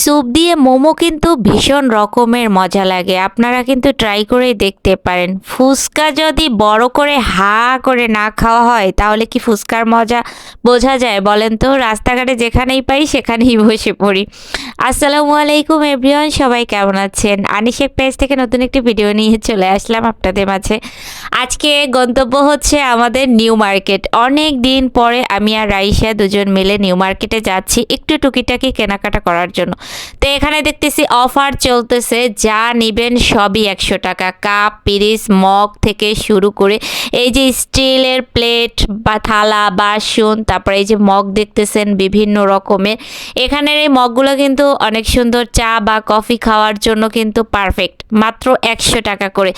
Soup দিয়ে মোমো কিন্তু ভীষণ রকমের মজা লাগে, আপনারা কিন্তু ট্রাই করেই দেখতে পারেন। ফুচকা যদি বড় করে হা করে না খাওয়া হয় তাহলে কি ফুচকার মজা বোঝা যায় বলেন তো? রাস্তাঘাটে যেখানেই পাই সেখানেই বসে পড়ি। আসসালামু আলাইকুম এভরিওয়ান, সবাই কেমন আছেন? আনিশেক পেজ থেকে নতুন একটি ভিডিও নিয়ে চলে আসলাম আপনাদের মাঝে। আজকে গন্তব্য হচ্ছে আমাদের নিউ মার্কেট। অনেক দিন পরে আমি আর রাইসা দুজন মিলে নিউ মার্কেটে যাচ্ছি একটু টুকিটাকি কেনাকাটা করার জন্য। তো এখানে দেখতেছি অফার চলতেছে, যা নিবেন সবই 100 টাকা। কাপ, পিরিচ, মগ থেকে শুরু করে এই যে স্টিলের প্লেট বা থালা, বাসন, তারপরে এই যে মগ দেখতেছেন বিভিন্ন রকমের। এখানের এই মগগুলো কিন্তু অনেক সুন্দর, চা বা কফি খাওয়ার জন্য কিন্তু পারফেক্ট। মাত্র 100 টাকা করে।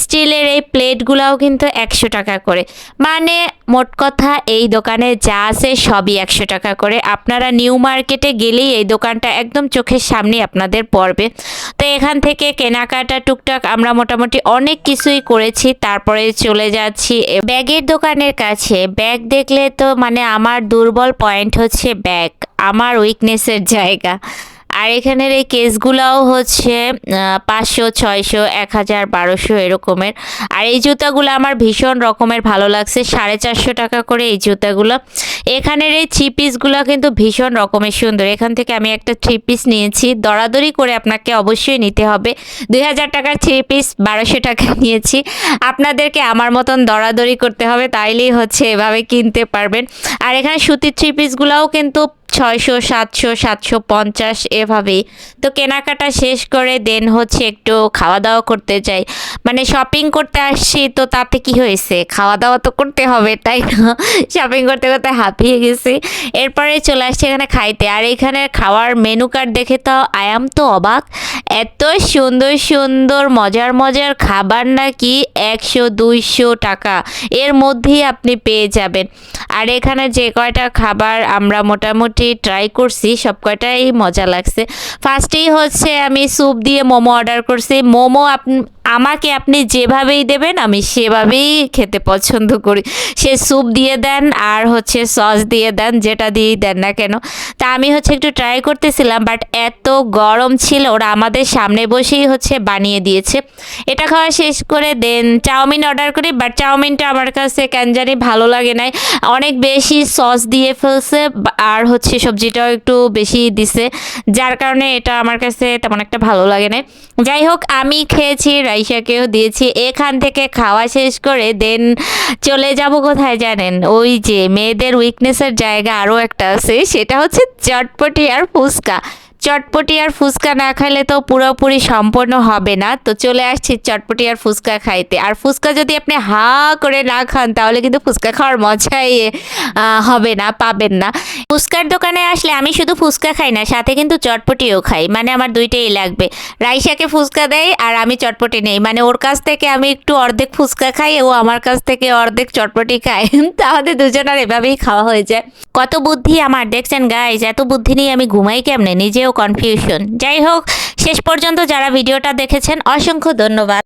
স্টিলের এই প্লেটগুলোও কিন্তু 100 টাকা করে। মানে মোট কথা এই দোকানে যা আছে সবই 100 টাকা করে। আপনারা নিউ মার্কেটে গেলেই এই দোকানটা একদম চোখের সামনে আপনাদের পড়বে। তো এখান থেকে কেনাকাটা টুকটাক আমরা মোটামুটি অনেক কিছুই করেছি। তারপরে চলে যাচ্ছি ব্যাগের দোকানের কাছে। ব্যাগ দেখলে তো মানে আমার দুর্বল পয়েন্ট হচ্ছে ব্যাগ, আমার উইকনেসের জায়গা। আর এখানের এই কেসগুলাও হচ্ছে 500, 600, 1000, 1200 এরকমের। আর এই জুতাগুলো আমার ভীষণ রকমের ভালো লাগছে, 450 টাকা করে এই জুতাগুলো। এখানের এই থ্রি পিসগুলো কিন্তু ভীষণ রকমের সুন্দর। এখান থেকে আমি একটা থ্রি পিস নিয়েছি, দরাদরি করে আপনাকে অবশ্যই নিতে হবে। 2000 টাকার থ্রি পিস 1200 টাকা নিয়েছি। আপনাদেরকে আমার মতন দরাদরি করতে হবে, তাইলেই হচ্ছে এভাবে কিনতে পারবেন। আর এখানে সুতির থ্রি পিসগুলোও কিন্তু 600, 700, 750 এভাবেই। তো কেনাকাটা শেষ করে দেন হচ্ছে একটু খাওয়া দাওয়া করতে যাই। মানে শপিং করতে আসছি তো তাতে কি হয়েছে, খাওয়া দাওয়া তো করতে হবে, তাই না? শপিং করতে করতে হাঁপিয়ে গেছি। এরপরে চলে আসছি এখানে খাইতে। আর এখানে খাওয়ার মেনু কার্ড দেখে তো আয়াম তো অবাক। এত সুন্দর সুন্দর মজার মজার খাবার নাকি 100, 200 টাকা এর মধ্যেই আপনি পেয়ে যাবেন। আর এখানে যে কয়টা খাবার আমরা মোটামুটি ট্রাই করছি সব কয়টাই মজা লাগছে। ফার্স্টেই হচ্ছে আমি স্যুপ দিয়ে মোমো অর্ডার করছি। মোমো আমাকে আপনি যেভাবেই দেবেন আমি সেভাবেই খেতে পছন্দ করি। সে স্যুপ দিয়ে দেন আর হচ্ছে সস দিয়ে দেন, যেটা দিয়েই দেন না কেন। তা আমি হচ্ছে একটু ট্রাই করতেছিলাম, বাট এত গরম ছিল, ওরা আমাদের সামনে বসেই হচ্ছে বানিয়ে দিয়েছে। এটা খাওয়া শেষ করে দেন চাউমিন অর্ডার করি, বাট চাউমিনটা আমার কাছে কেন জানি ভালো লাগে নাই, অনেক বেশি সস দিয়ে ফেলছে আর হচ্ছে সবজিটাও একটু বেশি দিছে, যার কারণে এটা আমার কাছে তেমন একটা ভালো লাগে না। যাই হোক, আমি খেয়েছি, রাইসাকেও দিয়েছি। এখান থেকে খাওয়া শেষ করে দেন চলে যাব কোথায় জানেন? ওই যে মেয়েদের উইকনেসের জায়গা আরও একটা আছে, সেটা হচ্ছে চটপটি আর ফুচকা। চটপটি আর ফুচকা না খাইলে তো পুরোপুরি সম্পন্ন হবে না। তো চলে আসছি চটপটি আর ফুচকা খাইতে। আর ফুচকা যদি আপনি হা করে না খান তাহলে কিন্তু ফুচকা খাওয়ার মজাই হবে না, পাবেন না। ফুচকার দোকানে আসলে আমি শুধু ফুচকা খাই না, সাথে কিন্তু চটপটিও খাই। মানে আমার দুইটাই লাগবে। রাইসাকে ফুচকা দেয় আর আমি চটপটি নেই। মানে ওর কাছ থেকে আমি একটু অর্ধেক ফুচকা খাই, ও আমার কাছ থেকে অর্ধেক চটপটি খায়। তাহলে দুজনের এভাবেই খাওয়া হয়ে যায়। কত বুদ্ধি আমার, দেখছেন গাইজ? এত বুদ্ধি নিয়ে আমি ঘুমাই কেমনে, নিজেও কনফিউশন। যাই হোক, শেষ পর্যন্ত যারা ভিডিওটা দেখেছেন অসংখ্য ধন্যবাদ।